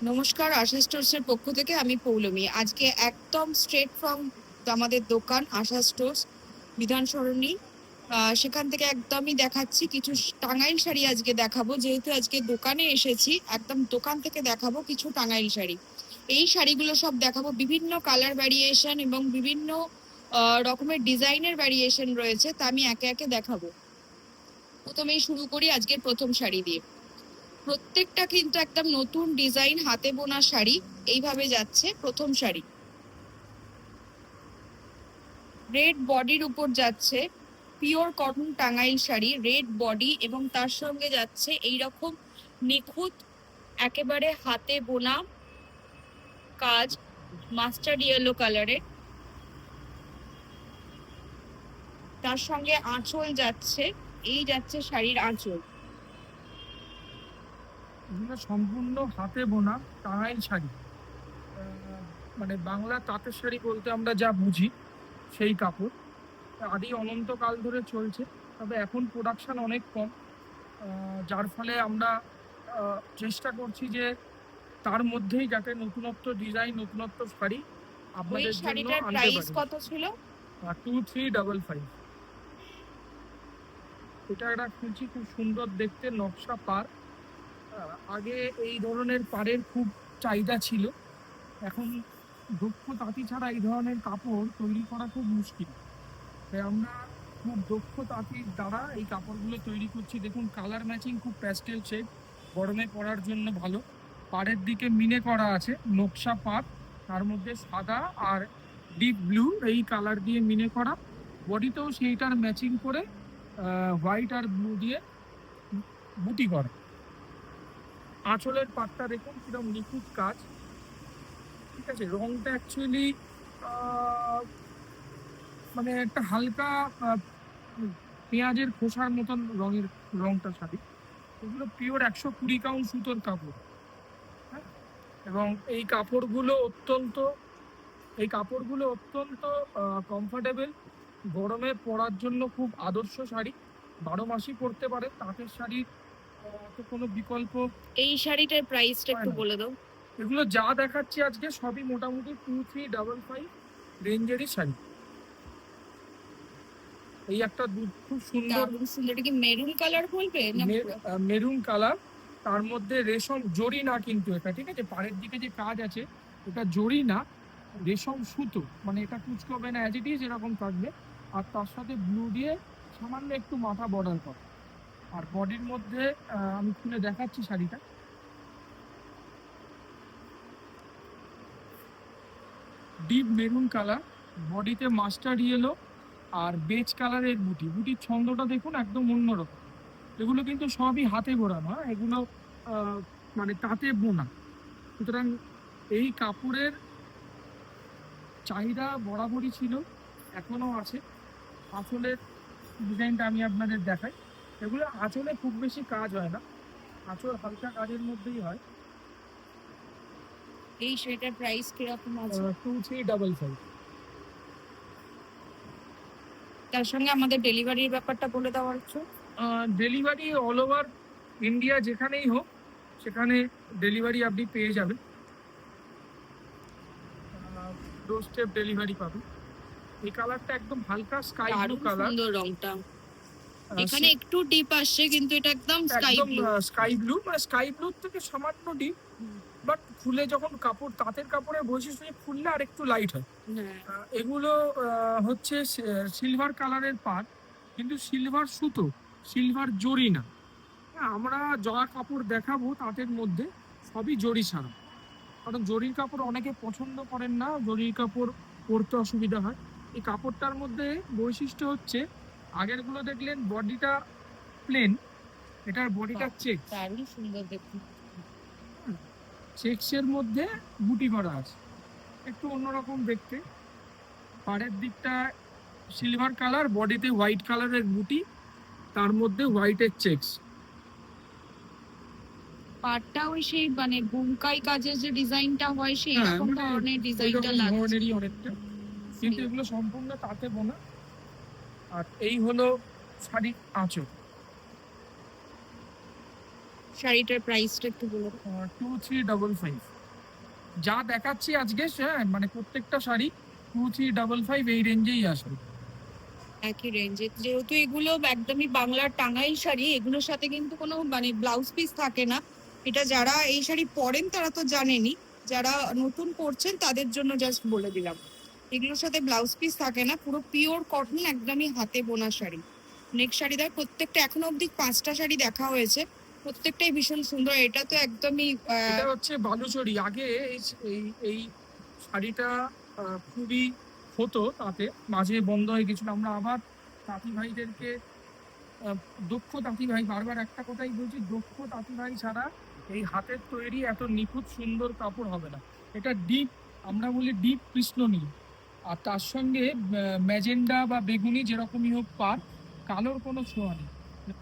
নমস্কার, আশা স্টোর্সের পক্ষ থেকে আমি পৌলমী। আজকে একদম স্ট্রেট ফ্রম আমাদের দোকান আশা স্টোর্স, বিধান সরণি। সেখান থেকে একদমই দেখাচ্ছি কিছু টাঙ্গাইল শাড়ি আজকে দেখাবো। যেহেতু আজকে দোকানে এসেছি, একদম দোকান থেকে দেখাবো কিছু টাঙ্গাইল শাড়ি। এই শাড়িগুলো সব দেখাবো, বিভিন্ন কালার ভ্যারিয়েশন এবং বিভিন্ন রকমের ডিজাইনের ভ্যারিয়েশন রয়েছে, তা আমি একে একে দেখাবো। প্রথমেই শুরু করি আজকের প্রথম শাড়ি দিয়ে। প্রত্যেকটা কিন্তু একদম নতুন ডিজাইন, হাতে বোনা শাড়ি। এইভাবে যাচ্ছে প্রথম শাড়ি, রেড বডির উপর যাচ্ছে, pure cotton Tangail sari, red body এবং তার সঙ্গে যাচ্ছে এইরকম নিখুঁত একেবারে হাতে বোনা কাজ, মাস্টার্ড ইয়েলো কালারে। তার সঙ্গে আঁচল যাচ্ছে, এই যাচ্ছে শাড়ির আঁচল। এগুলো সম্পূর্ণ হাতে বোনা টাঙ্গাইল শাড়ি। মানে বাংলা তাঁতের শাড়ি বলতে আমরা যা বুঝি সেই কাপড় আদি অনন্তকাল ধরে চলছে। তবে এখন প্রোডাকশন অনেক কম, যার ফলে আমরা চেষ্টা করছি যে তার মধ্যেই যাতে নতুনত্ব ডিজাইন, নতুনত্ব শাড়ি আপনাদের জন্য শাড়িটার আনতে প্রাইস পারি। কত ছিল? 2355। এটা একটা খুঁজছি, খুব সুন্দর দেখতে নকশা পার। আগে এই ধরনের পাড়ের খুব চাহিদা ছিল, এখন দক্ষ তাঁতি ছাড়া এই ধরনের কাপড় তৈরি করা খুব মুশকিল। তাই আমরা খুব দক্ষ তাঁতির দ্বারা এই কাপড়গুলো তৈরি করছি। দেখুন কালার ম্যাচিং খুব প্যাস্টেল শেড, গরমে পরার জন্য ভালো। পাড়ের দিকে মিনে করা আছে নকশা পাত, তার মধ্যে সাদা আর ডিপ ব্লু এই কালার দিয়ে মিনে করা। বডিতেও সেইটার ম্যাচিং করে হোয়াইট আর ব্লু দিয়ে বুটি করা। আঁচলের পাটটা দেখুন কিরকম নিখুঁত কাজ। ঠিক আছে, রংটা অ্যাকচুয়ালি মানে একটা হালকা পেঁয়াজের খোসার মতন রঙের, রংটা শাড়ি। এগুলো পিওর 120 কাউন্ট সুতোর কাপড়। হ্যাঁ, এবং এই কাপড়গুলো অত্যন্ত কমফোর্টেবল, গরমে পরার জন্য খুব আদর্শ শাড়ি। 12 মাসই পরতে পারে, তাঁতের শাড়ির তো কোনো বিকল্প। এই শাড়িটার প্রাইসটা একটু বলে দাও। এগুলো যা দেখাচ্ছি আজকে সবই মোটামুটি 2355 রেঞ্জেরই শাড়ি। এই একটা খুব সুন্দর এটা কি মেরুন কালার বলবে না? মেরুন কালার, তার মধ্যে রেশম জরি না কিন্তু এটা, ঠিক আছে, পাড়ের দিকে যে কাজ আছে এটা জরি না, রেশম সুতো, মানে এটা কুচকবে না, অ্যাজ ইট ইজ এরকম থাকবে। আর তার সাথে ব্লু দিয়ে সামান্য একটু মাথা বর্ডার করা। আর বডির মধ্যে আমি খুলে দেখাচ্ছি শাড়িটা। ডিপ মেরুন কালার, বডিতে মাস্টার্ড ইয়েলো আর বেজ কালারের বুটির ছন্দটা দেখুন একদম অন্যরকম। এগুলো কিন্তু সবই হাতে বোনা, এগুলো মানে তাঁতে বোনা। সুতরাং এই কাপড়ের চাহিদা বরাবরই ছিল, এখনো আছে। আঁচলের ডিজাইনটা আমি আপনাদের দেখাই। এগুলো আঁচলে খুব বেশি কাজ হয় না, আঁচল হালকা কাজের মধ্যেই হয়। এই শাড়িটার প্রাইস কিরকম আছে? 2355। তার সঙ্গে আমাদের ডেলিভারির ব্যাপারটা বলে দেওয়া হচ্ছে। ডেলিভারি অল ওভার ইন্ডিয়া যেখানেই হোক সেখানে ডেলিভারি আপনি পেয়ে যাবেন, ডোর স্টেপ ডেলিভারি পাবেন। এই কালারটা একদম হালকা স্কাই ব্লু কালার, সুন্দর রংটা। এখানে একটু ডিপ আসছে কিন্তু এটা একদম স্কাই ব্লু। স্কাই ব্লু, মানে স্কাই ব্লু থেকে সামান্য ডিপ, বাট খুলে যখন কাপড়, তাঁতের কাপড়ের বৈশিষ্ট্য খুললে আর একটু লাইট হয়। এগুলো হচ্ছে সিলভার কালারের পাট, কিন্তু সিলভার সুতো, সিলভার জরি না। আমরা যা কাপড় দেখাবো তাঁতের মধ্যে সবই জরি ছাড়া, কারণ জরির কাপড় অনেকে পছন্দ করেন না, জরির কাপড় পরতে অসুবিধা হয়। এই কাপড়টার মধ্যে বৈশিষ্ট্য হচ্ছে, আগেরগুলো দেখলেন বডিটা প্লেন, এটার বডিটা চেক, দারুণ সুন্দর দেখুন। চেক্সের মধ্যে বুটি করা আছে, একটু অন্যরকম দেখতে। পাড়ের দিকটা সিলভার কালার, বডিতে হোয়াইট কালারের বুটি, তার মধ্যে হোয়াইটের চেক্স। পাটটা ওই সেই মানে বুনকাই কাজের যে ডিজাইনটা হয় সেই রকম ধরনের ডিজাইনটা লাগছে অনেকটা, কিন্তু এগুলো সম্পূর্ণ তাঁতে বোনা। আর এই হলো শাড়ির আঁচল, শাড়িটার প্রাইসটা একটু বলো। 2355। যা দেখাচ্ছি আজকে হ্যাঁ মানে প্রত্যেকটা শাড়ি 2355 এই রেঞ্জেই আসবে। একই রেঞ্জে, যেহেতু এগুলো একদমই বাংলার টাঙ্গাইল শাড়ি, এগুলোর সাথে কিন্তু কোনো মানে ব্লাউজ পিস থাকে না। এটা যারা এই শাড়ি পরেন তারা তো জানেনই, যারা নতুন পরছেন তাদের জন্য জাস্ট বলে দিলাম, এগুলোর সাথে ব্লাউজ পিস থাকে না, পুরো পিওর কটন, একদমই হাতে বোনা শাড়ি। নেক্সট শাড়ি দেখ, প্রত্যেকটা এখনো অব্দি 5টা শাড়ি দেখা হয়েছে, প্রত্যেকটাই ভীষণ সুন্দর। এটা তো একদমই এটা হচ্ছে বালুচরী। আগে এই এই শাড়িটা খুবই হতো, তাতে মাঝে বন্ধ হয়ে গেছিল। আমরা আবার তাঁতি ভাইদেরকে দক্ষ তাঁতি ভাই, বারবার একটা কথাই বলছি, দক্ষ তাঁতি ভাই ছাড়া এই হাতের তৈরি এত নিখুঁত সুন্দর কাপড় হবে না। এটা ডিপ, আমরা বলি ডিপ কৃষ্ণ নীল, আর তার সঙ্গে ম্যাজেন্ডা বা বেগুনি যেরকমই হোক পার, কালোর কোনো ছোঁয়া নেই।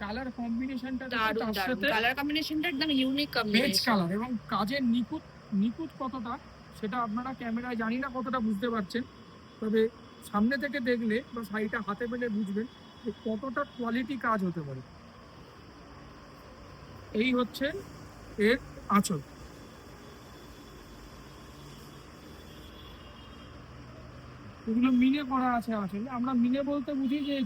কালার কম্বিনেশনটা দারুণ তার দারুণ সাথে কালার কম্বিনেশনটা একদম ইউনিক বেজ কম্বিনেশন। কালার, এবং কাজের নিখুঁত নিখুঁত কতটা সেটা আপনারা ক্যামেরায় জানি না কতটা বুঝতে পারছেন, তবে সামনে থেকে দেখলে বা শাড়িটা হাতে পেলে বুঝবেন যে কতটা কোয়ালিটি কাজ হতে পারে। এই হচ্ছে এর আঁচল। এগুলো মিনে করা আছে আঁচলে। আমরা মিনে বলতে বুঝি যে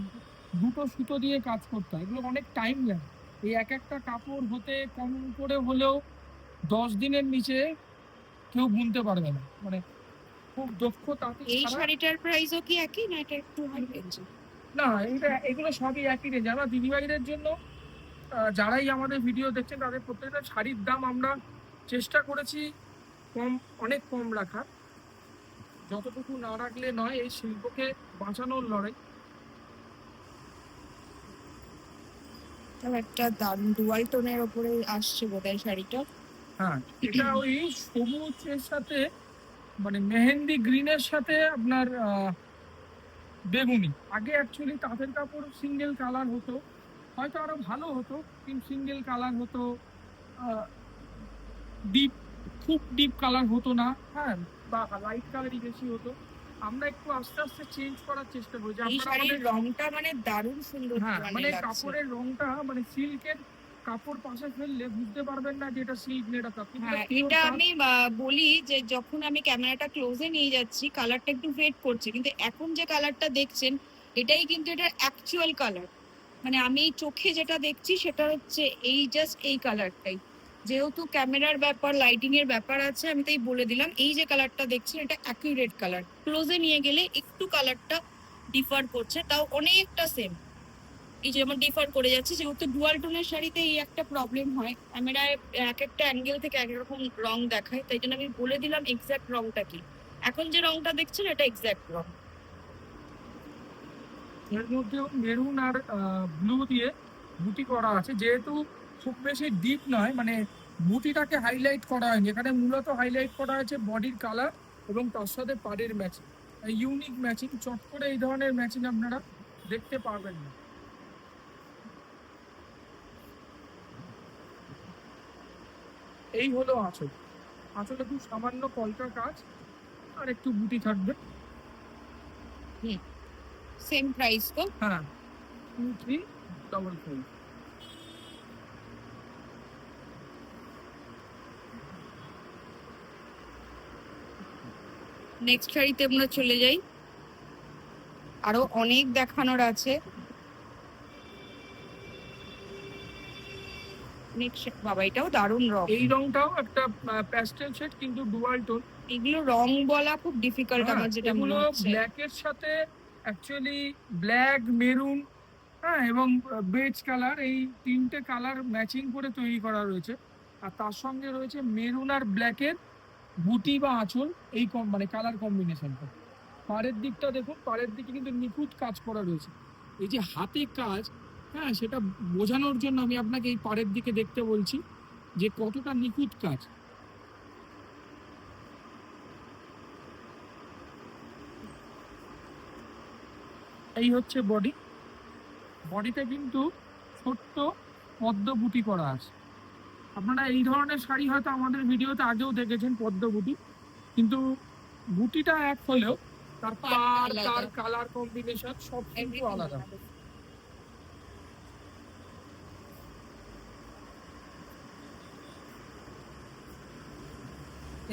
দুটো সুতো দিয়ে কাজ করতে হয়, এগুলো অনেক টাইম লাগে। এই এক একটা কাপড় হতে কম করে হলেও 10 দিনের নিচে কেউ বুনতে পারবে না, মানে খুব দক্ষ তাঁতি এই ছাড়া। শাড়িটার প্রাইসও কি একই, না এটা একটু হাই রেঞ্জে? না, এগুলো সবই একই রেঞ্জ। আমরা দিদিভাইদের জন্য যারাই আমাদের ভিডিও দেখছেন তাদের প্রত্যেকটা শাড়ির দাম আমরা চেষ্টা করেছি কম, অনেক কম রাখার, যতটুকু না রাখলে নয়। এই শিল্পকে বাঁচানোর লড়াই। একটা দারুণ ডুয়াল টোনের ওপরে আসছে বোধহয় শাড়িটা। হ্যাঁ, এটা ওই সবুজের সাথে মানে মেহেন্দি গ্রিনের সাথে আপনার বেগুনি। আগে অ্যাকচুয়ালি তাঁতের কাপড় সিঙ্গেল কালার হতো, হয়তো আরো ভালো হতো, কিন্তু সিঙ্গেল কালার হতো, ডিপ, খুব ডিপ কালার হতো না, হ্যাঁ, বা লাইট কালারই বেশি হতো। আমরা একটু আস্তে আস্তে চেঞ্জ করার চেষ্টা করি যে এই আপনারা শাড়ির আমাদের, রংটা মানে দারুণ সুন্দর হ্যাঁ মানে মানে লাগছে। কাপড়ের রংটা মানে সিল্কের কাপড় পাশে ফেললে বুঝতে পারবেন না যে এটা সিল্ক না এটা তাঁত, কিন্তু হ্যাঁ, pure এটা তাঁত। আমি বলি যে যখন আমি ক্যামেরাটা ক্লোজে নিয়ে যাচ্ছি কালারটা একটু ফেড করছে, কিন্তু এখন যে কালারটা দেখছেন এটাই কিন্তু এটার অ্যাকচুয়াল কালার। মানে আমি চোখে যেটা দেখছি সেটা হচ্ছে এই জাস্ট এই কালারটাই। যেহেতু ক্যামেরার ব্যাপার, লাইটিং এর ব্যাপার আছে, আমি তাই বলে দিলাম এই যে কালারটা দেখছেন এটা অ্যাকিউরেট কালার। ক্লোজে নিয়ে গেলে একটু কালারটা ডিফার করছে, তাও অনেকটা সেম। এই যেমন ডিফার করে যাচ্ছে, যেহেতু ডুয়াল টোনের শাড়িতে এই একটা প্রবলেম হয়, ক্যামেরায় এক একটা অ্যাঙ্গেল থেকে এক রকম রং দেখায়, তাই জন্য আমি বলে দিলাম এক্সাক্ট রংটা কি। এখন যে রংটা দেখছেন এটা এক্সাক্ট রং। এর মধ্যেও মেরুন আর ব্লু দিয়ে বুটি করা আছে, যেহেতু খুব বেশি ডিপ নয়, মানে বুটিটাকে হাইলাইট করা হয়নি এখানে, মূলত হাইলাইট করা হয়েছে বডির কালার এবং তার সাথে পাড়ের ম্যাচিং, ইউনিক ম্যাচিং। চট করে এই ধরনের ম্যাচিং আপনারা দেখতে পারবেন না। এই হলো আঁচল। আঁচলে খুব সামান্য কলকা কাজ আর একটু বুটি থাকবে। সেম প্রাইস তো? হ্যাঁ, 2355। নেক্সট শাড়িতে আমরা চলে যাই, আরো অনেক দেখানোর আছে। নেক্সট বাবা, এটাও দারুণ রং। এই রংটাও একটা প্যাস্টেল শেড, কিন্তু ডুয়াল টোন। এগুলো রং বলা খুব ডিফিকাল্ট আমার যেটা মনে এগুলো হচ্ছে। ব্ল্যাকের সাথে অ্যাকচুয়ালি ব্ল্যাক, মেরুন, হ্যাঁ, এবং বেজ কালার, এই তিনটে কালার ম্যাচিং করে তৈরি করা রয়েছে। আর তার সঙ্গে রয়েছে মেরুন আর ব্ল্যাকের বুটি বা আঁচল, এই মানে কালার কম্বিনেশনটা। পাড়ের দিকটা দেখুন, পাড়ের দিকে কিন্তু নিখুঁত কাজ করা রয়েছে। এই যে হাতে কাজ, হ্যাঁ, সেটা বোঝানোর জন্য আমি আপনাকে এই পাড়ের দিকে দেখতে বলছি যে কতটা নিখুঁত কাজ। এই হচ্ছে বডি। বডিতে কিন্তু ছোট্ট পদ্ম বুটি করা আছে। আপনারা এই ধরনের শাড়ি হয়তো আমাদের ভিডিওতে আগেও দেখেছেন পদ্ম বুটি, কিন্তু বুটিটা এক হলেও তার পার, তার কালার কম্বিনেশন সব কিন্তু আলাদা।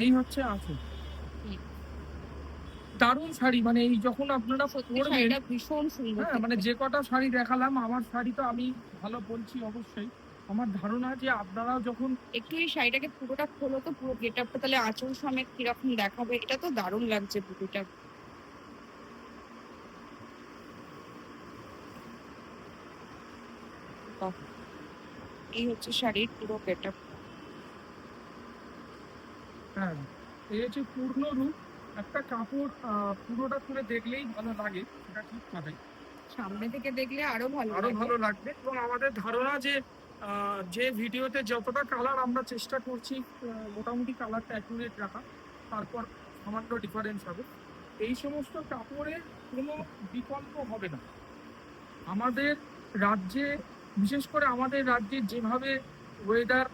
এই হচ্ছে আঁচল। হুম। দারুণ শাড়ি, মানে এই যখন আপনারা সত্যি পরবেন, শাড়িটা ভীষণ সুন্দর হ্যাঁ মানে দেখতে। যে কটা শাড়ি দেখালাম, আমার শাড়ি তো আমি ভালো বলছি অবশ্যই। আমার ধারণা যে আপনারাও যখন একটু এই শাড়িটাকে পুরোটা খোলো তো, পুরো গেটআপটা তাহলে আঁচল সমেত কিরকম দেখাবে। এটা তো দারুণ লাগছে বুটিটা। বাহ! এই হচ্ছে শাড়ির পুরো গেটআপ। হ্যাঁ, এই হচ্ছে পূর্ণ রূপ। একটা কাপড় পুরোটা খুলে দেখলেই ভালো লাগে, সেটা ঠিক কথাই। সামনে থেকে দেখলে আরো ভালো আরো লাগে। ভালো লাগবে, এবং আমাদের ধারণা যে যে ভিডিওতে যতটা কালার আমরা চেষ্টা করছি মোটামুটি কালারটা অ্যাকুরেট রাখা, তারপর সামান্য ডিফারেন্স হবে। এই সমস্ত কাপড়ের কোনো বিকল্প হবে না আমাদের রাজ্যে। বিশেষ করে আমাদের রাজ্যে যেভাবে ওয়েদার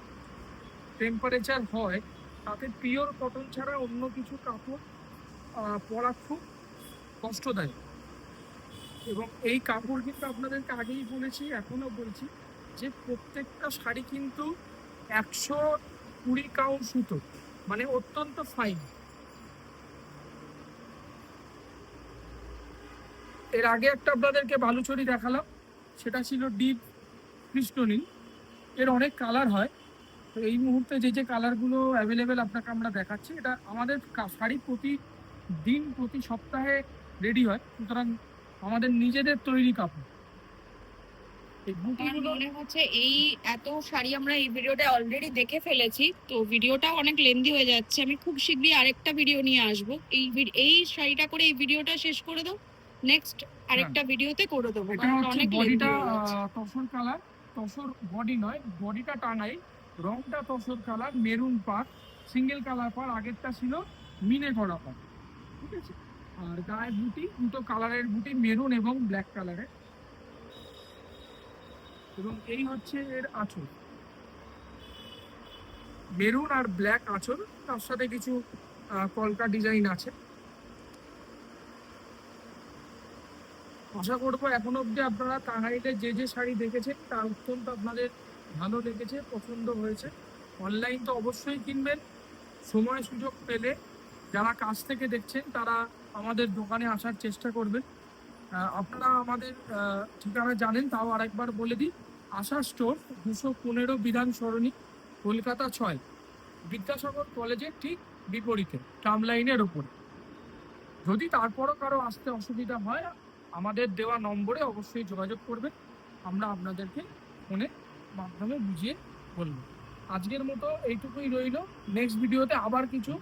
টেম্পারেচার হয়, তাতে পিওর কটন ছাড়া অন্য কিছু কাপড় পরা খুব কষ্টদায়ক। এবং এই কাপড় কিন্তু আপনাদেরকে আগেই বলেছি, এখনো বলছি, যে প্রত্যেকটা শাড়ি কিন্তু 120 কাউন্ট সুতো, মানে অত্যন্ত ফাইন। এর আগে একটা আপনাদেরকে বালুচরি দেখালাম, সেটা ছিল ডিপ কৃষ্ণনীল। এর অনেক কালার হয়, তো এই মুহূর্তে যে যে কালারগুলো অ্যাভেলেবেল আপনাকে আমরা দেখাচ্ছি, এটা আমাদের শাড়ি প্রতিদিন প্রতি সপ্তাহে রেডি হয়, সুতরাং আমাদের নিজেদের তৈরি কাপড়। এই আমার বুটিগুলো মনে হচ্ছে এই এত শাড়ি আমরা এই ভিডিওটা অলরেডি দেখে ফেলেছি, তো ভিডিওটাও অনেক লেন্দি হয়ে যাচ্ছে। আমি খুব শীঘ্রই আরেকটা ভিডিও নিয়ে আসবো। এই শাড়িটা করে এই ভিডিওটা শেষ করে দাও, নেক্সট আরেকটা ভিডিওতে করে দেবো, এটা কারণ হচ্ছে অনেক লেন্দি বডিটা হয়ে যাচ্ছে। তসর কালার, তসর বডি নয়, বডিটা টাঙাই, রংটা তসর কালার, মেরুন পাড়, সিঙ্গেল কালার পাড়, আগেরটা ছিল মিনে করা পাড়, ঠিক আছে। আর গায়ে বুটি, দুটো কালারের বুটি, মেরুন এবং ব্ল্যাক কালারের। এবং এই হচ্ছে এর আঁচল, মেরুন আর ব্ল্যাক আঁচল, তার সাথে কিছু কলকা ডিজাইন আছে। আশা করবো এখন অব্দি আপনারা টাঙ্গাইলে যে যে শাড়ি দেখেছেন তা অত্যন্ত আপনাদের ভালো লেগেছে, পছন্দ হয়েছে। অনলাইন তো অবশ্যই কিনবেন, সময় সুযোগ পেলে যারা কাছ থেকে দেখছেন তারা আমাদের দোকানে আসার চেষ্টা করবেন। আপনারা আমাদের ঠিকানা জানেন, তাও আরেকবার বলে দিই। আশা স্টোর, 215 বিধান সরণি, কলকাতা 6, বিদ্যাসাগর কলেজের ঠিক বিপরীতে, ট্রাম লাইনের ওপর। যদি তারপরও কারো আসতে অসুবিধা হয়, আমাদের দেওয়া নম্বরে অবশ্যই যোগাযোগ করবেন, আমরা আপনাদেরকে ফোনের মাধ্যমে বুঝিয়ে বলবো। আজকের মতো এইটুকুই রইল। নেক্সট ভিডিওতে আবার কিছু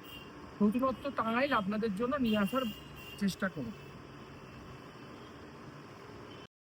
নতুনত্ব টাঙ্গাইল আপনাদের জন্য নিয়ে আসার চেষ্টা করব।